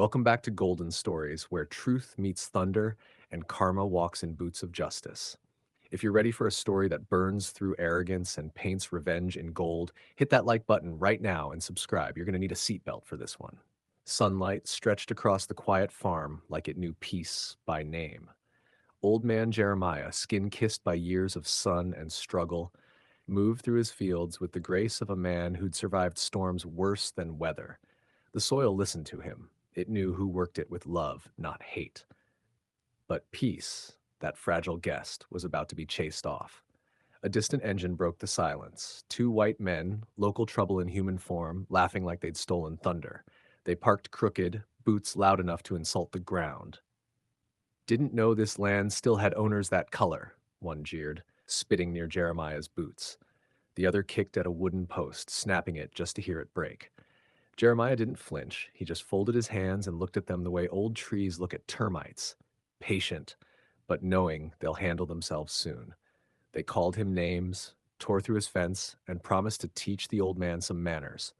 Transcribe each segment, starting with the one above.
Welcome back to Golden Stories, where truth meets thunder and karma walks in boots of justice. If you're ready for a story that burns through arrogance and paints revenge in gold, hit that like button right now and subscribe. You're going to need a seatbelt for this one. Sunlight stretched across the quiet farm like it knew peace by name. Old man Jeremiah, skin kissed by years of sun and struggle, moved through his fields with the grace of a man who'd survived storms worse than weather. The soil listened to him. It knew who worked it with love, not hate. But peace, that fragile guest, was about to be chased off. A distant engine broke the silence. Two white men, local trouble in human form, laughing like they'd stolen thunder. They parked crooked, boots loud enough to insult the ground. Didn't know this land still had owners that color, one jeered, spitting near Jeremiah's boots. The other kicked at a wooden post, snapping it just to hear it break. Jeremiah didn't flinch. He just folded his hands and looked at them the way old trees look at termites, patient, but knowing they'll handle themselves soon. They called him names, tore through his fence, and promised to teach the old man some manners.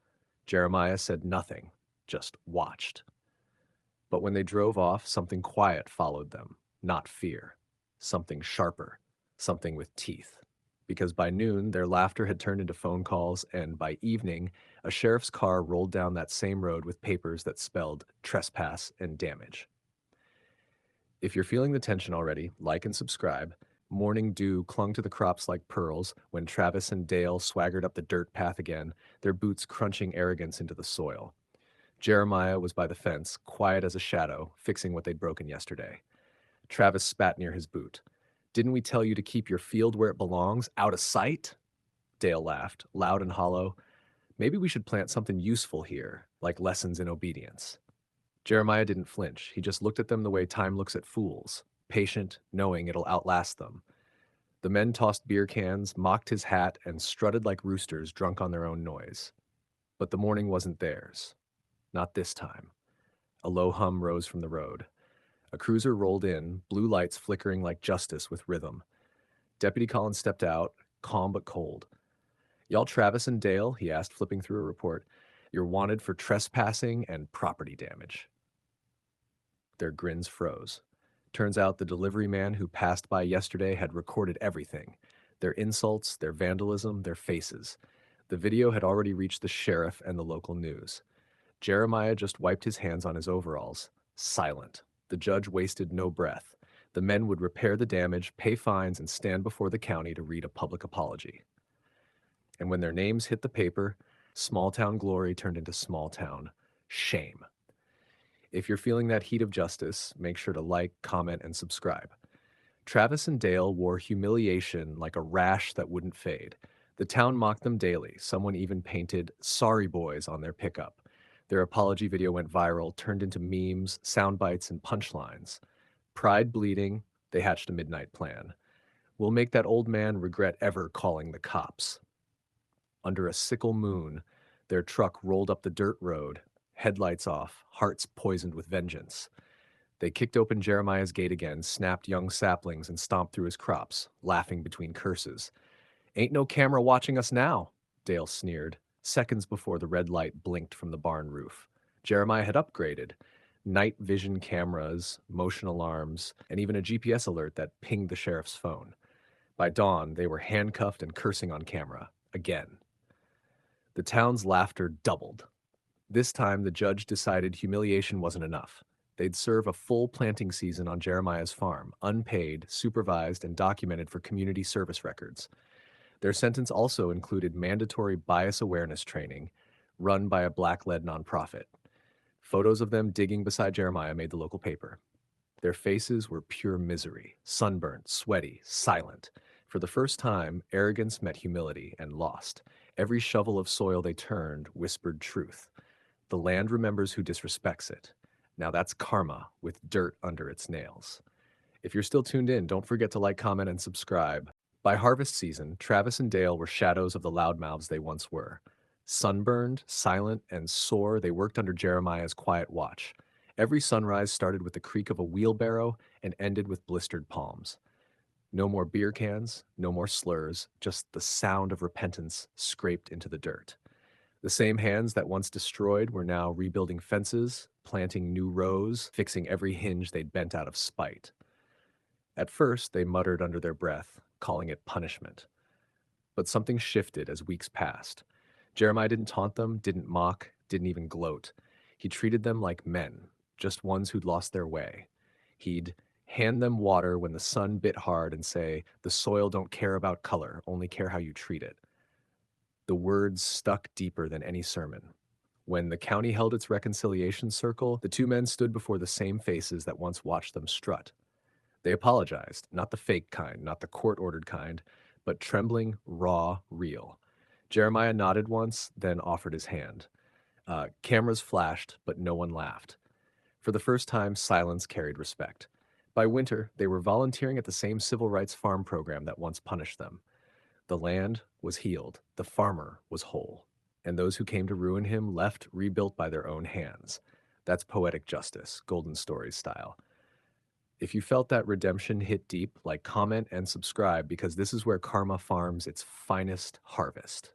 Jeremiah said nothing, just watched. But when they drove off, something quiet followed them, not fear. Something sharper, something with teeth. Because by noon, their laughter had turned into phone calls, and by evening, a sheriff's car rolled down that same road with papers that spelled trespass and damage. If you're feeling the tension already, like and subscribe. Morning dew clung to the crops like pearls when Travis and Dale swaggered up the dirt path again, their boots crunching arrogance into the soil. Jeremiah was by the fence, quiet as a shadow, fixing what they'd broken yesterday. Travis spat near his boot. Didn't we tell you to keep your field where it belongs, out of sight? Dale laughed, loud and hollow. Maybe we should plant something useful here, like lessons in obedience. Jeremiah didn't flinch. He just looked at them the way time looks at fools, patient, knowing it'll outlast them. The men tossed beer cans, mocked his hat, and strutted like roosters drunk on their own noise. But the morning wasn't theirs. Not this time. A low hum rose from the road. A cruiser rolled in, blue lights flickering like justice with rhythm. Deputy Collins stepped out, calm but cold. Y'all Travis and Dale, he asked, flipping through a report. You're wanted for trespassing and property damage. Their grins froze. Turns out the delivery man who passed by yesterday had recorded everything. Their insults, their vandalism, their faces. The video had already reached the sheriff and the local news. Jeremiah just wiped his hands on his overalls. Silent. The judge wasted no breath. The men would repair the damage, pay fines, and stand before the county to read a public apology. And when their names hit the paper, small town glory turned into small town shame. If you're feeling that heat of justice, make sure to like, comment, and subscribe. Travis and Dale wore humiliation like a rash that wouldn't fade. The town mocked them daily. Someone even painted "Sorry Boys" on their pickup. Their apology video went viral, turned into memes, sound bites, and punchlines. Pride bleeding, they hatched a midnight plan. We'll make that old man regret ever calling the cops. Under a sickle moon, their truck rolled up the dirt road, headlights off, hearts poisoned with vengeance. They kicked open Jeremiah's gate again, snapped young saplings, and stomped through his crops, laughing between curses. Ain't no camera watching us now, Dale sneered, seconds before the red light blinked from the barn roof. Jeremiah had upgraded. Night vision cameras, motion alarms, and even a GPS alert that pinged the sheriff's phone. By dawn, they were handcuffed and cursing on camera, again. The town's laughter doubled. This time, the judge decided humiliation wasn't enough. They'd serve a full planting season on Jeremiah's farm, unpaid, supervised, and documented for community service records. Their sentence also included mandatory bias awareness training run by a black-led nonprofit. Photos of them digging beside Jeremiah made the local paper. Their faces were pure misery, sunburnt, sweaty, silent. For the first time, arrogance met humility and lost. Every shovel of soil they turned whispered truth. The land remembers who disrespects it. Now that's karma with dirt under its nails. If you're still tuned in, don't forget to like, comment, and subscribe. By harvest season, Travis and Dale were shadows of the loudmouths they once were. Sunburned, silent, and sore, they worked under Jeremiah's quiet watch. Every sunrise started with the creak of a wheelbarrow and ended with blistered palms. No more beer cans, no more slurs, just the sound of repentance scraped into the dirt. The same hands that once destroyed were now rebuilding fences, planting new rows, fixing every hinge they'd bent out of spite. At first, they muttered under their breath, calling it punishment. But something shifted as weeks passed. Jeremiah didn't taunt them, didn't mock, didn't even gloat. He treated them like men, just ones who'd lost their way. He'd hand them water when the sun bit hard and say, "The soil don't care about color, only care how you treat it." The words stuck deeper than any sermon. When the county held its reconciliation circle, the two men stood before the same faces that once watched them strut. They apologized, not the fake kind, not the court ordered kind, but trembling, raw, real. Jeremiah nodded once, then offered his hand. Cameras flashed, but no one laughed. For the first time, silence carried respect. By winter, they were volunteering at the same civil rights farm program that once punished them. The land was healed, the farmer was whole, and those who came to ruin him left rebuilt by their own hands. That's poetic justice, Golden Stories style. If you felt that redemption hit deep, like, comment and subscribe because this is where karma farms its finest harvest.